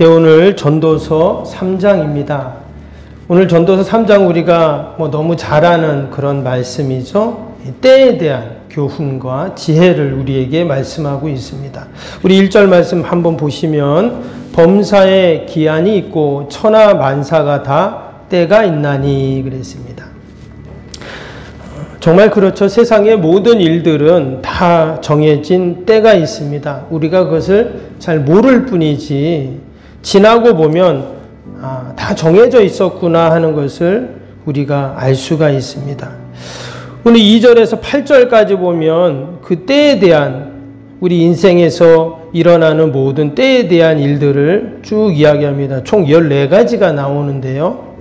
예, 오늘 전도서 3장입니다. 오늘 전도서 3장 우리가 너무 잘 아는 그런 말씀이죠. 때에 대한 교훈과 지혜를 우리에게 말씀하고 있습니다. 우리 1절 말씀 한번 보시면 범사에 기한이 있고 천하 만사가 다 때가 있나니 그랬습니다. 정말 그렇죠. 세상의 모든 일들은 다 정해진 때가 있습니다. 우리가 그것을 잘 모를 뿐이지 지나고 보면 다 정해져 있었구나 하는 것을 우리가 알 수가 있습니다. 오늘 2절에서 8절까지 보면 그 때에 대한 우리 인생에서 일어나는 모든 때에 대한 일들을 쭉 이야기합니다. 총 14가지가 나오는데요.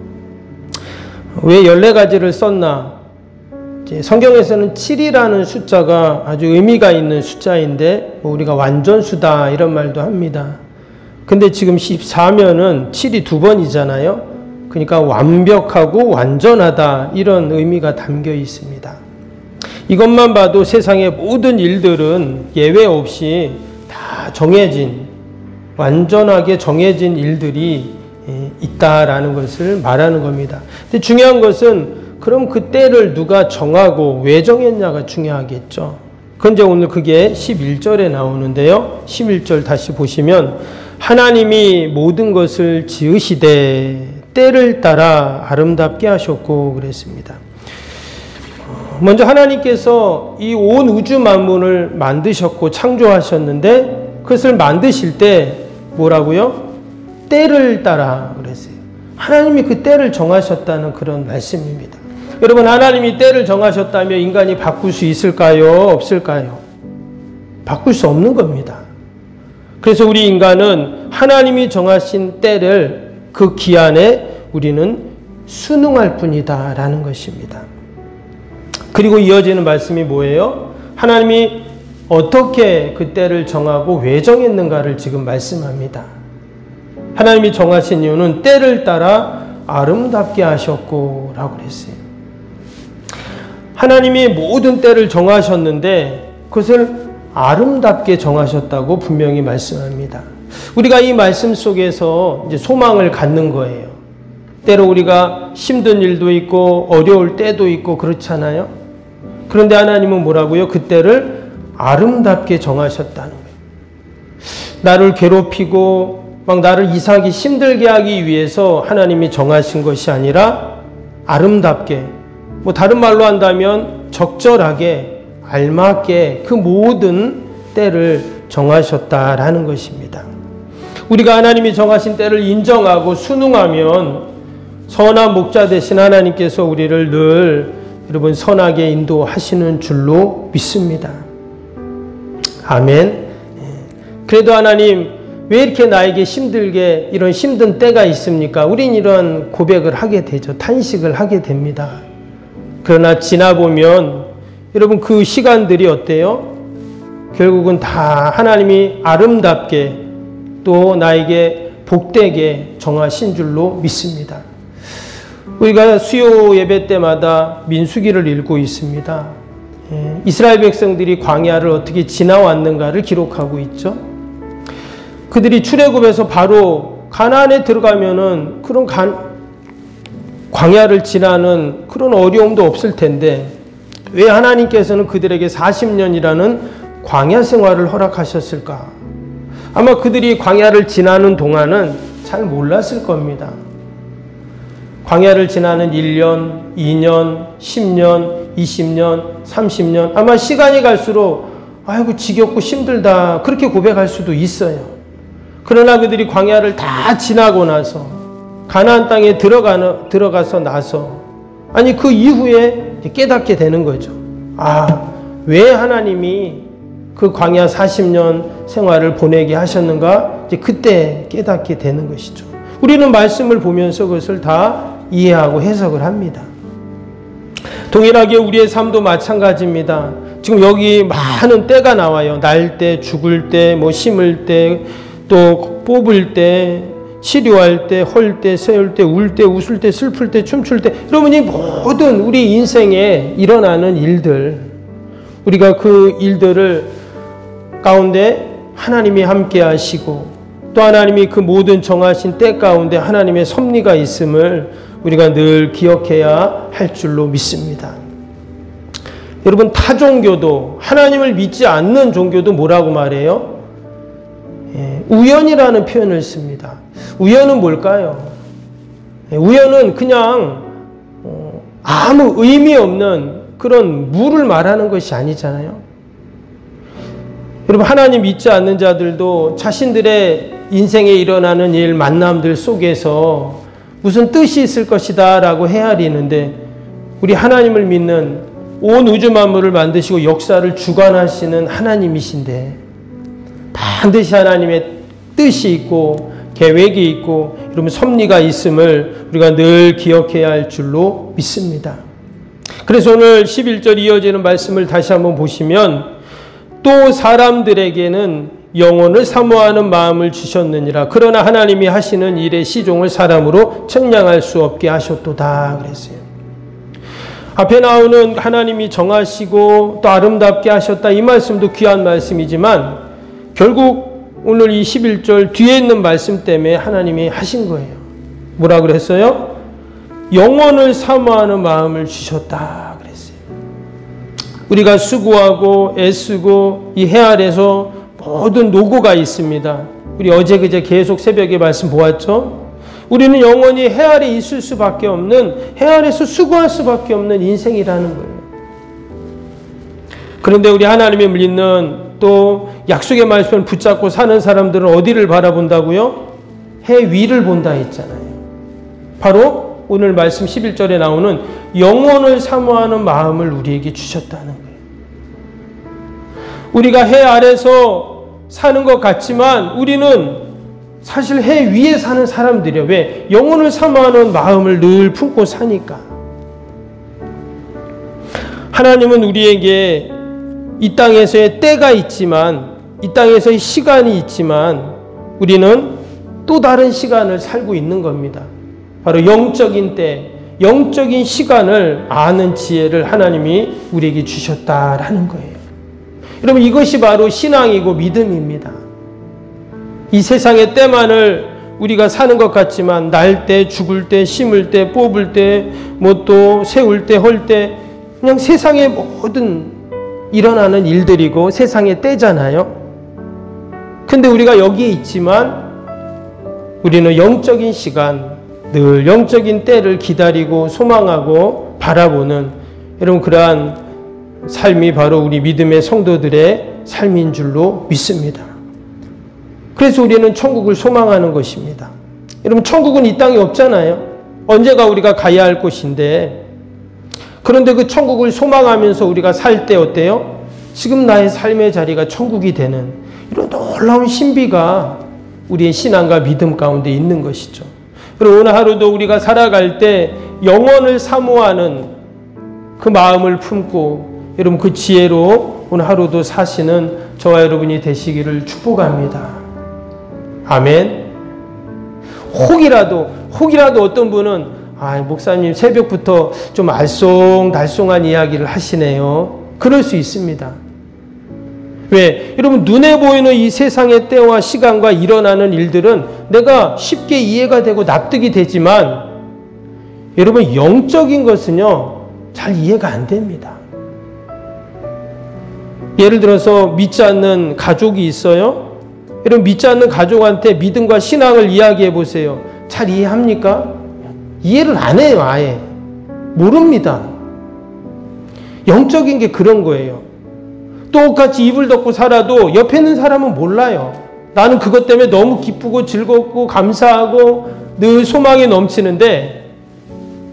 왜 14가지를 썼나? 성경에서는 7이라는 숫자가 아주 의미가 있는 숫자인데 우리가 완전수다 이런 말도 합니다. 근데 지금 14면은 7이 2번이잖아요. 그러니까 완벽하고 완전하다 이런 의미가 담겨 있습니다. 이것만 봐도 세상의 모든 일들은 예외 없이 다 정해진, 완전하게 정해진 일들이 있다라는 것을 말하는 겁니다. 근데 중요한 것은 그럼 그 때를 누가 정하고 왜 정했냐가 중요하겠죠. 그런데 오늘 그게 11절에 나오는데요. 11절 다시 보시면 하나님이 모든 것을 지으시되 때를 따라 아름답게 하셨고 그랬습니다. 먼저 하나님께서 이 온 우주 만물을 만드셨고 창조하셨는데 그것을 만드실 때 뭐라고요? 때를 따라 그랬어요. 하나님이 그 때를 정하셨다는 그런 말씀입니다. 여러분, 하나님이 때를 정하셨다면 인간이 바꿀 수 있을까요? 없을까요? 바꿀 수 없는 겁니다. 그래서 우리 인간은 하나님이 정하신 때를 그 기한에 우리는 순응할 뿐이다 라는 것입니다. 그리고 이어지는 말씀이 뭐예요? 하나님이 어떻게 그 때를 정하고 왜 정했는가를 지금 말씀합니다. 하나님이 정하신 이유는 때를 따라 아름답게 하셨고 라고 그랬어요. 하나님이 모든 때를 정하셨는데 그것을 아름답게 정하셨다고 분명히 말씀합니다. 우리가 이 말씀 속에서 이제 소망을 갖는 거예요. 때로 우리가 힘든 일도 있고 어려울 때도 있고 그렇잖아요. 그런데 하나님은 뭐라고요? 그 때를 아름답게 정하셨다는 거예요. 나를 괴롭히고 막 나를 이상하게 힘들게 하기 위해서 하나님이 정하신 것이 아니라 아름답게, 다른 말로 한다면 적절하게 알맞게 그 모든 때를 정하셨다라는 것입니다. 우리가 하나님이 정하신 때를 인정하고 순응하면 선한 목자 되신 하나님께서 우리를 늘 여러분 선하게 인도하시는 줄로 믿습니다. 아멘. 그래도 하나님 왜 이렇게 나에게 힘들게 이런 힘든 때가 있습니까? 우린 이런 고백을 하게 되죠. 탄식을 하게 됩니다. 그러나 지나보면 여러분 그 시간들이 어때요? 결국은 다 하나님이 아름답게 또 나에게 복되게 정하신 줄로 믿습니다. 우리가 수요 예배 때마다 민수기를 읽고 있습니다. 이스라엘 백성들이 광야를 어떻게 지나왔는가를 기록하고 있죠. 그들이 출애굽에서 바로 가나안에 들어가면은 그런 광야를 지나는 그런 어려움도 없을 텐데 왜 하나님께서는 그들에게 40년이라는 광야 생활을 허락하셨을까? 아마 그들이 광야를 지나는 동안은 잘 몰랐을 겁니다. 광야를 지나는 1년, 2년, 10년, 20년, 30년 아마 시간이 갈수록 아이고 지겹고 힘들다 그렇게 고백할 수도 있어요. 그러나 그들이 광야를 다 지나고 나서 가나안 땅에 들어가서 나서 아니 그 이후에 깨닫게 되는 거죠. 왜 하나님이 그 광야 40년 생활을 보내게 하셨는가? 이제 그때 깨닫게 되는 것이죠. 우리는 말씀을 보면서 그것을 다 이해하고 해석을 합니다. 동일하게 우리의 삶도 마찬가지입니다. 지금 여기 많은 때가 나와요. 날 때, 죽을 때, 심을 때, 또 뽑을 때, 치료할 때, 헐 때, 세울 때, 울 때, 웃을 때, 슬플 때, 춤출 때 여러분이 모든 우리 인생에 일어나는 일들 우리가 그 일들을 가운데 하나님이 함께 하시고 또 하나님이 그 모든 정하신 때 가운데 하나님의 섭리가 있음을 우리가 늘 기억해야 할 줄로 믿습니다. 여러분, 타 종교도, 하나님을 믿지 않는 종교도 뭐라고 말해요? 우연이라는 표현을 씁니다. 우연은 뭘까요? 우연은 그냥 아무 의미 없는 그런 무를 말하는 것이 아니잖아요. 여러분, 하나님 믿지 않는 자들도 자신들의 인생에 일어나는 일, 만남들 속에서 무슨 뜻이 있을 것이다 라고 헤아리는데, 우리 하나님을 믿는 온 우주 만물을 만드시고 역사를 주관하시는 하나님이신데 반드시 하나님의 뜻이 있고 계획이 있고 여러분 섭리가 있음을 우리가 늘 기억해야 할 줄로 믿습니다. 그래서 오늘 11절 이어지는 말씀을 다시 한번 보시면, 또 사람들에게는 영혼을 사모하는 마음을 주셨느니라. 그러나 하나님이 하시는 일의 시종을 사람으로 측량할 수 없게 하셨도다 그랬어요. 앞에 나오는 하나님이 정하시고 또 아름답게 하셨다, 이 말씀도 귀한 말씀이지만 결국 오늘 이 11절 뒤에 있는 말씀 때문에 하나님이 하신 거예요. 뭐라 그랬어요? 영혼을 사모하는 마음을 주셨다 그랬어요. 우리가 수고하고 애쓰고 이 해 아래서 모든 노고가 있습니다. 우리 어제 그제 계속 새벽에 말씀 보았죠? 우리는 영원히 해 아래 있을 수밖에 없는, 해 아래서 수고할 수밖에 없는 인생이라는 거예요. 그런데 우리 하나님의 믿는 또 약속의 말씀을 붙잡고 사는 사람들은 어디를 바라본다고요? 해 위를 본다 했잖아요. 바로 오늘 말씀 11절에 나오는 영혼을 사모하는 마음을 우리에게 주셨다는 거예요. 우리가 해 아래서 사는 것 같지만 우리는 사실 해 위에 사는 사람들이에요. 왜? 영혼을 사모하는 마음을 늘 품고 사니까. 하나님은 우리에게 이 땅에서의 때가 있지만, 이 땅에서의 시간이 있지만 우리는 또 다른 시간을 살고 있는 겁니다. 바로 영적인 때, 영적인 시간을 아는 지혜를 하나님이 우리에게 주셨다라는 거예요. 여러분, 이것이 바로 신앙이고 믿음입니다. 이 세상의 때만을 우리가 사는 것 같지만 날 때, 죽을 때, 심을 때, 뽑을 때, 뭐 또 세울 때, 헐 때, 그냥 세상의 모든 일어나는 일들이고 세상의 때잖아요. 근데 우리가 여기에 있지만 우리는 영적인 시간, 늘 영적인 때를 기다리고 소망하고 바라보는, 여러분 그러한 삶이 바로 우리 믿음의 성도들의 삶인 줄로 믿습니다. 그래서 우리는 천국을 소망하는 것입니다. 여러분, 천국은 이 땅에 없잖아요. 언제가 우리가 가야 할 곳인데, 그런데 그 천국을 소망하면서 우리가 살 때 어때요? 지금 나의 삶의 자리가 천국이 되는 이런 놀라운 신비가 우리의 신앙과 믿음 가운데 있는 것이죠. 그리고 오늘 하루도 우리가 살아갈 때 영혼을 사모하는 그 마음을 품고 여러분 그 지혜로 오늘 하루도 사시는 저와 여러분이 되시기를 축복합니다. 아멘. 혹이라도 어떤 분은 목사님 새벽부터 좀 알쏭달쏭한 이야기를 하시네요. 그럴 수 있습니다. 왜? 여러분, 눈에 보이는 이 세상의 때와 시간과 일어나는 일들은 내가 쉽게 이해가 되고 납득이 되지만 여러분, 영적인 것은요 잘 이해가 안 됩니다. 예를 들어서 믿지 않는 가족이 있어요. 여러분, 믿지 않는 가족한테 믿음과 신앙을 이야기해 보세요. 잘 이해합니까? 이해를 안 해요. 아예 모릅니다. 영적인 게 그런 거예요. 똑같이 이불 덮고 살아도 옆에 있는 사람은 몰라요. 나는 그것 때문에 너무 기쁘고 즐겁고 감사하고 늘 소망이 넘치는데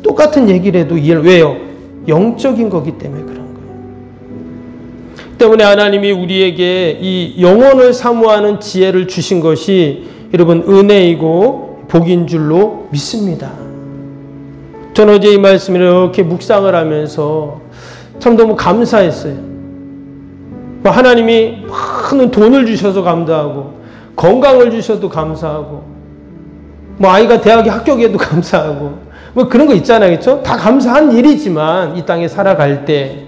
똑같은 얘기를 해도 이해를, 왜요? 영적인 거기 때문에 그런 거예요. 때문에 하나님이 우리에게 이 영혼을 사모하는 지혜를 주신 것이 여러분 은혜이고 복인 줄로 믿습니다. 저는 어제 이 말씀을 이렇게 묵상을 하면서 참 너무 감사했어요. 하나님이 많은 돈을 주셔서 감사하고 건강을 주셔도 감사하고 아이가 대학에 합격해도 감사하고 그런 거 있잖아요. 그렇죠? 다 감사한 일이지만 이 땅에 살아갈 때,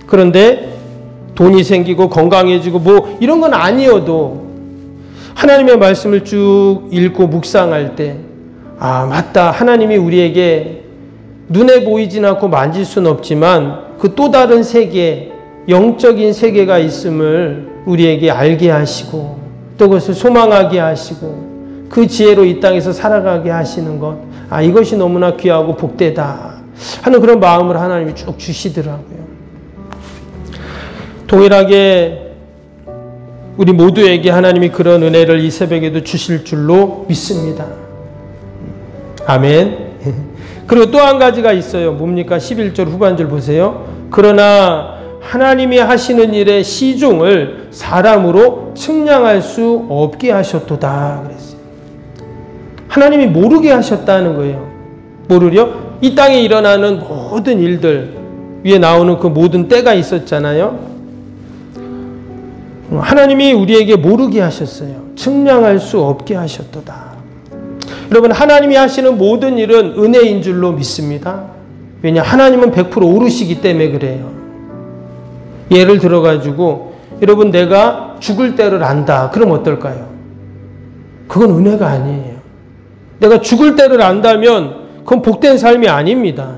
그런데 돈이 생기고 건강해지고 이런 건 아니어도 하나님의 말씀을 쭉 읽고 묵상할 때, 아, 맞다. 하나님이 우리에게 눈에 보이진 않고 만질 수는 없지만 그 또 다른 세계, 영적인 세계가 있음을 우리에게 알게 하시고 또 그것을 소망하게 하시고 그 지혜로 이 땅에서 살아가게 하시는 것, 아, 이것이 너무나 귀하고 복되다 하는 그런 마음을 하나님이 쭉 주시더라고요. 동일하게 우리 모두에게 하나님이 그런 은혜를 이 새벽에도 주실 줄로 믿습니다. 아멘. 그리고 또 한 가지가 있어요. 뭡니까? 11절 후반절 보세요. 그러나 하나님이 하시는 일의 시종을 사람으로 측량할 수 없게 하셨도다 그랬어요. 하나님이 모르게 하셨다는 거예요. 뭐를요? 이 땅에 일어나는 모든 일들 위에 나오는 그 모든 때가 있었잖아요. 하나님이 우리에게 모르게 하셨어요. 측량할 수 없게 하셨도다. 여러분, 하나님이 하시는 모든 일은 은혜인 줄로 믿습니다. 왜냐? 하나님은 100% 오르시기 때문에 그래요. 예를 들어가지고 여러분, 내가 죽을 때를 안다. 그럼 어떨까요? 그건 은혜가 아니에요. 내가 죽을 때를 안다면 그건 복된 삶이 아닙니다.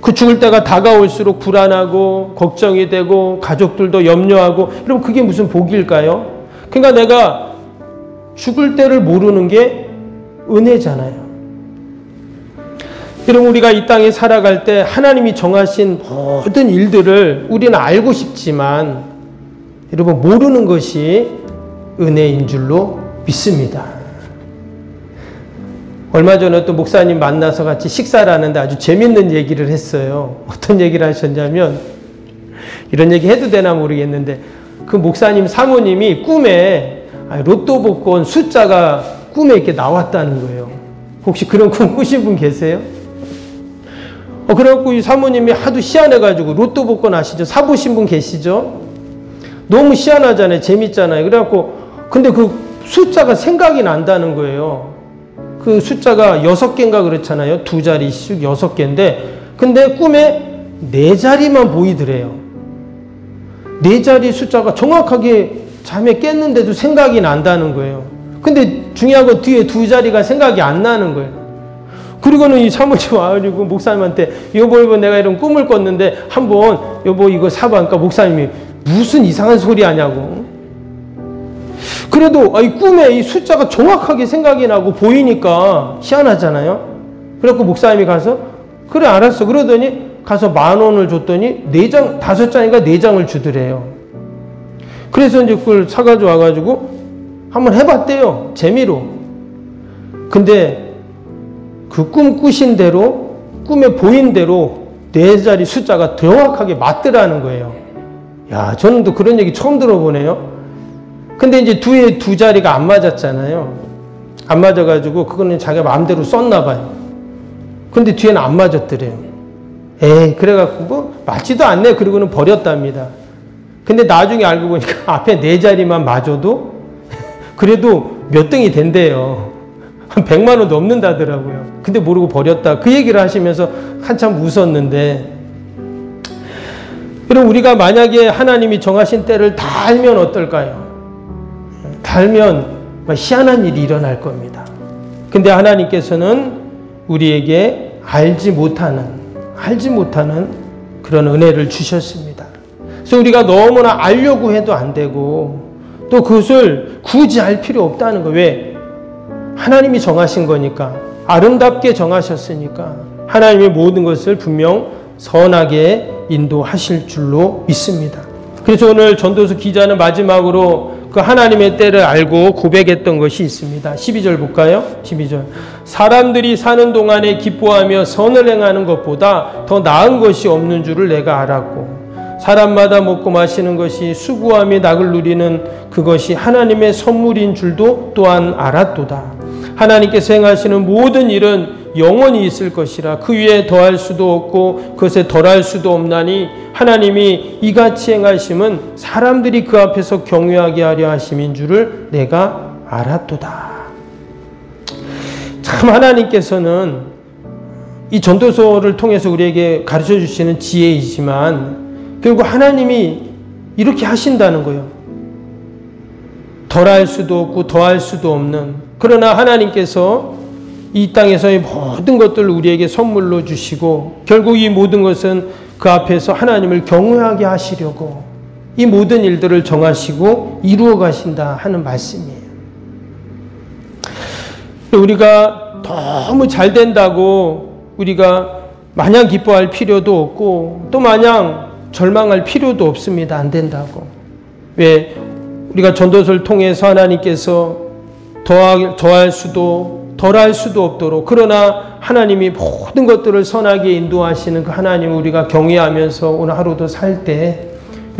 그 죽을 때가 다가올수록 불안하고 걱정이 되고 가족들도 염려하고, 여러분 그게 무슨 복일까요? 그러니까 내가 죽을 때를 모르는 게 은혜잖아요. 여러분, 우리가 이 땅에 살아갈 때 하나님이 정하신 모든 일들을 우리는 알고 싶지만 여러분 모르는 것이 은혜인 줄로 믿습니다. 얼마 전에 또 목사님 만나서 같이 식사를 하는데 아주 재밌는 얘기를 했어요. 어떤 얘기를 하셨냐면, 이런 얘기 해도 되나 모르겠는데 그 목사님 사모님이 꿈에 로또 복권 숫자가 꿈에 이렇게 나왔다는 거예요. 혹시 그런 꿈 꾸신 분 계세요? 그래갖고 이 사모님이 하도 희한해가지고, 로또 복권 아시죠? 사보신 분 계시죠? 너무 희한하잖아요. 재밌잖아요. 그래갖고 근데 그 숫자가 생각이 난다는 거예요. 그 숫자가 6개인가 그렇잖아요. 2자리씩 6개인데 근데 꿈에 4자리만 보이더래요. 4자리 숫자가 정확하게 잠에 깼는데도 생각이 난다는 거예요. 근데 중요한 건 뒤에 2자리가 생각이 안 나는 거예요. 그리고는 이 사모님 와가지고 목사님한테, 여보 내가 이런 꿈을 꿨는데 한번 여보 이거 사봐. 그러니까 목사님이 무슨 이상한 소리 하냐고. 그래도 이 꿈에 이 숫자가 정확하게 생각이 나고 보이니까 희한하잖아요. 그래갖고 목사님이 가서 그래 알았어. 그러더니 가서 10,000원을 줬더니 4장, 5장인가 4장을 주더래요. 그래서 이제 그걸 사가지고 와가지고 한번 해봤대요. 재미로. 근데 그 꿈 꾸신 대로, 꿈에 보인 대로 4자리 숫자가 정확하게 맞더라는 거예요. 야, 저는 또 그런 얘기 처음 들어보네요. 근데 이제 뒤에 2자리가 안 맞았잖아요. 안 맞아가지고 그거는 자기가 마음대로 썼나 봐요. 근데 뒤에는 안 맞았더래요. 에이, 그래갖고 뭐 맞지도 않네. 그리고는 버렸답니다. 근데 나중에 알고 보니까 앞에 4자리만 맞아도 그래도 몇 등이 된대요. 한 100만 원 넘는다더라고요. 근데 모르고 버렸다. 그 얘기를 하시면서 한참 웃었는데, 여러분, 우리가 만약에 하나님이 정하신 때를 다 알면 어떨까요? 다 알면 희한한 일이 일어날 겁니다. 근데 하나님께서는 우리에게 알지 못하는 그런 은혜를 주셨습니다. 그래서 우리가 너무나 알려고 해도 안 되고 또 그것을 굳이 알 필요 없다는 거예요. 왜? 하나님이 정하신 거니까, 아름답게 정하셨으니까 하나님이 모든 것을 분명 선하게 인도하실 줄로 믿습니다. 그래서 오늘 전도서 기자는 마지막으로 그 하나님의 때를 알고 고백했던 것이 있습니다. 12절 볼까요? 12절. 사람들이 사는 동안에 기뻐하며 선을 행하는 것보다 더 나은 것이 없는 줄을 내가 알았고, 사람마다 먹고 마시는 것이 수고함이 낙을 누리는 그것이 하나님의 선물인 줄도 또한 알았도다. 하나님께서 행하시는 모든 일은 영원히 있을 것이라 그 위에 더할 수도 없고 그것에 덜할 수도 없나니 하나님이 이같이 행하심은 사람들이 그 앞에서 경외하게 하려 하심인 줄을 내가 알았도다. 참, 하나님께서는 이 전도서를 통해서 우리에게 가르쳐 주시는 지혜이지만 결국 하나님이 이렇게 하신다는 거예요. 덜할 수도 없고 더할 수도 없는, 그러나 하나님께서 이 땅에서의 모든 것들을 우리에게 선물로 주시고 결국 이 모든 것은 그 앞에서 하나님을 경외하게 하시려고 이 모든 일들을 정하시고 이루어 가신다 하는 말씀이에요. 우리가 너무 잘 된다고 우리가 마냥 기뻐할 필요도 없고 또 마냥 절망할 필요도 없습니다. 안 된다고. 왜? 우리가 전도서를 통해서 하나님께서 더할 수도 덜할 수도 없도록, 그러나 하나님이 모든 것들을 선하게 인도하시는 그 하나님을 우리가 경외하면서 오늘 하루도 살 때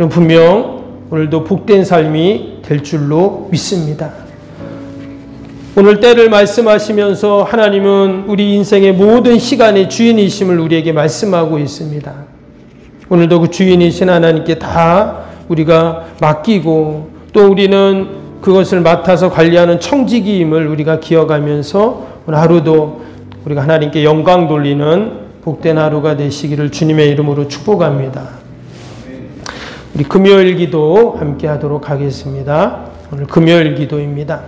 분명 오늘도 복된 삶이 될 줄로 믿습니다. 오늘 때를 말씀하시면서 하나님은 우리 인생의 모든 시간의 주인이심을 우리에게 말씀하고 있습니다. 오늘도 그 주인이신 하나님께 다 우리가 맡기고 또 우리는 그것을 맡아서 관리하는 청지기임을 우리가 기억하면서 오늘 하루도 우리가 하나님께 영광 돌리는 복된 하루가 되시기를 주님의 이름으로 축복합니다. 우리 금요일 기도 함께 하도록 하겠습니다. 오늘 금요일 기도입니다.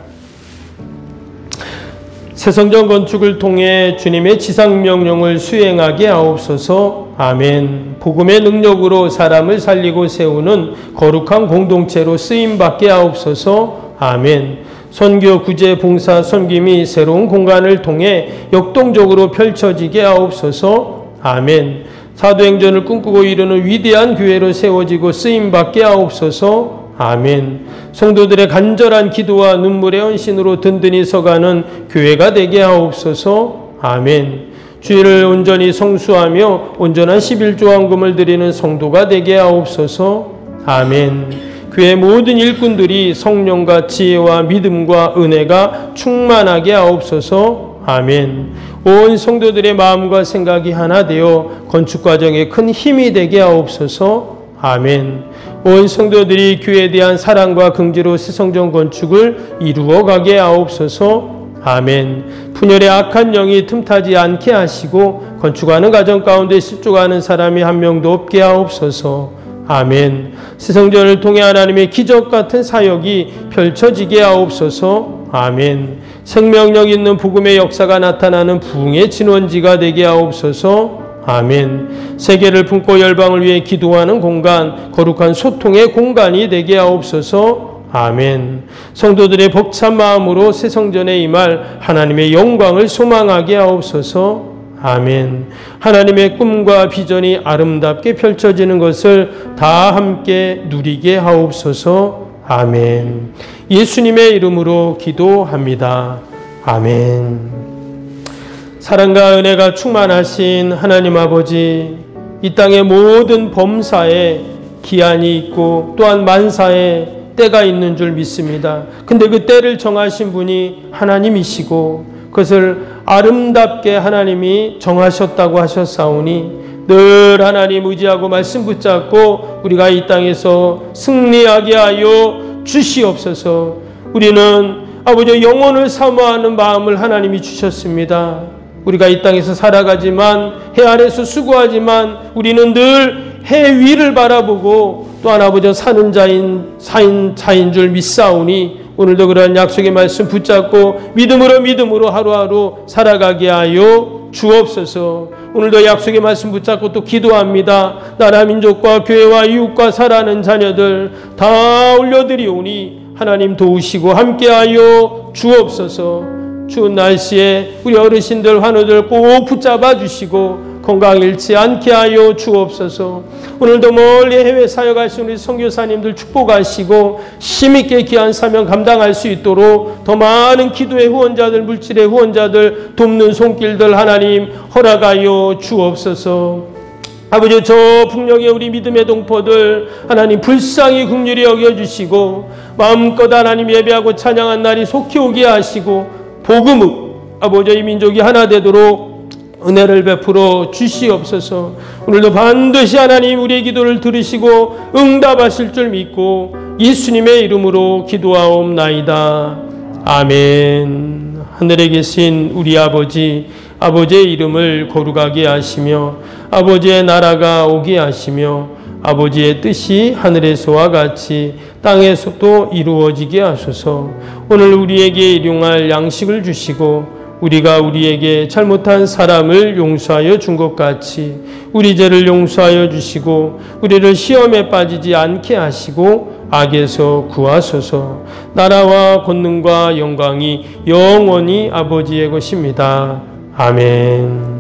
새성전 건축을 통해 주님의 지상명령을 수행하게 하옵소서. 아멘. 복음의 능력으로 사람을 살리고 세우는 거룩한 공동체로 쓰임받게 하옵소서. 아멘. 선교, 구제, 봉사, 섬김이 새로운 공간을 통해 역동적으로 펼쳐지게 하옵소서. 아멘. 사도행전을 꿈꾸고 이루는 위대한 교회로 세워지고 쓰임받게 하옵소서. 아멘. 성도들의 간절한 기도와 눈물의 헌신으로 든든히 서가는 교회가 되게 하옵소서. 아멘. 주일을 온전히 성수하며 온전한 11조항금을 드리는 성도가 되게 하옵소서. 아멘. 교회 모든 일꾼들이 성령과 지혜와 믿음과 은혜가 충만하게 하옵소서. 아멘. 온 성도들의 마음과 생각이 하나 되어 건축 과정에 큰 힘이 되게 하옵소서. 아멘. 온 성도들이 교회에 대한 사랑과 긍지로 새성전 건축을 이루어가게 하옵소서. 아멘. 분열의 악한 영이 틈타지 않게 하시고 건축하는 과정 가운데 실족하는 사람이 한 명도 없게 하옵소서. 아멘. 새성전을 통해 하나님의 기적 같은 사역이 펼쳐지게 하옵소서. 아멘. 생명력 있는 복음의 역사가 나타나는 부흥의 진원지가 되게 하옵소서. 아멘. 세계를 품고 열방을 위해 기도하는 공간, 거룩한 소통의 공간이 되게 하옵소서. 아멘. 성도들의 벅찬 마음으로 새성전에 임할 하나님의 영광을 소망하게 하옵소서. 아멘. 하나님의 꿈과 비전이 아름답게 펼쳐지는 것을 다 함께 누리게 하옵소서. 아멘. 예수님의 이름으로 기도합니다. 아멘. 사랑과 은혜가 충만하신 하나님 아버지, 이 땅의 모든 범사에 기한이 있고 또한 만사에 때가 있는 줄 믿습니다. 근데 그 때를 정하신 분이 하나님이시고 그것을 아름답게 하나님이 정하셨다고 하셨사오니 늘 하나님 의지하고 말씀 붙잡고 우리가 이 땅에서 승리하게 하여 주시옵소서. 우리는 아버지 영혼을 사모하는 마음을 하나님이 주셨습니다. 우리가 이 땅에서 살아가지만 해 아래서 수고하지만 우리는 늘 해 위를 바라보고 또한 아버지 사는 자인 줄 믿사오니 오늘도 그러한 약속의 말씀 붙잡고 믿음으로 하루하루 살아가게 하여 주옵소서. 오늘도 약속의 말씀 붙잡고 또 기도합니다. 나라 민족과 교회와 이웃과 살아가는 자녀들 다 올려드리오니 하나님 도우시고 함께하여 주옵소서. 추운 날씨에 우리 어르신들 환우들 꼭 붙잡아 주시고 건강 잃지 않게 하여 주옵소서. 오늘도 멀리 해외 사역하신 우리 선교사님들 축복하시고 힘있게 귀한 사명 감당할 수 있도록 더 많은 기도의 후원자들, 물질의 후원자들, 돕는 손길들 하나님 허락하여 주옵소서. 아버지, 저 풍령의 우리 믿음의 동포들 하나님 불쌍히 긍휼히 여겨주시고 마음껏 하나님 예배하고 찬양한 날이 속히 오게 하시고 복음을 아버지 이 민족이 하나 되도록 은혜를 베풀어 주시옵소서. 오늘도 반드시 하나님 우리의 기도를 들으시고 응답하실 줄 믿고 예수님의 이름으로 기도하옵나이다. 아멘. 하늘에 계신 우리 아버지, 아버지의 이름을 거룩하게 하시며 아버지의 나라가 오게 하시며 아버지의 뜻이 하늘에서와 같이 땅에서도 이루어지게 하소서. 오늘 우리에게 일용할 양식을 주시고 우리가 우리에게 잘못한 사람을 용서하여 준 것 같이 우리 죄를 용서하여 주시고 우리를 시험에 빠지지 않게 하시고 악에서 구하소서. 나라와 권능과 영광이 영원히 아버지의 것입니다. 아멘.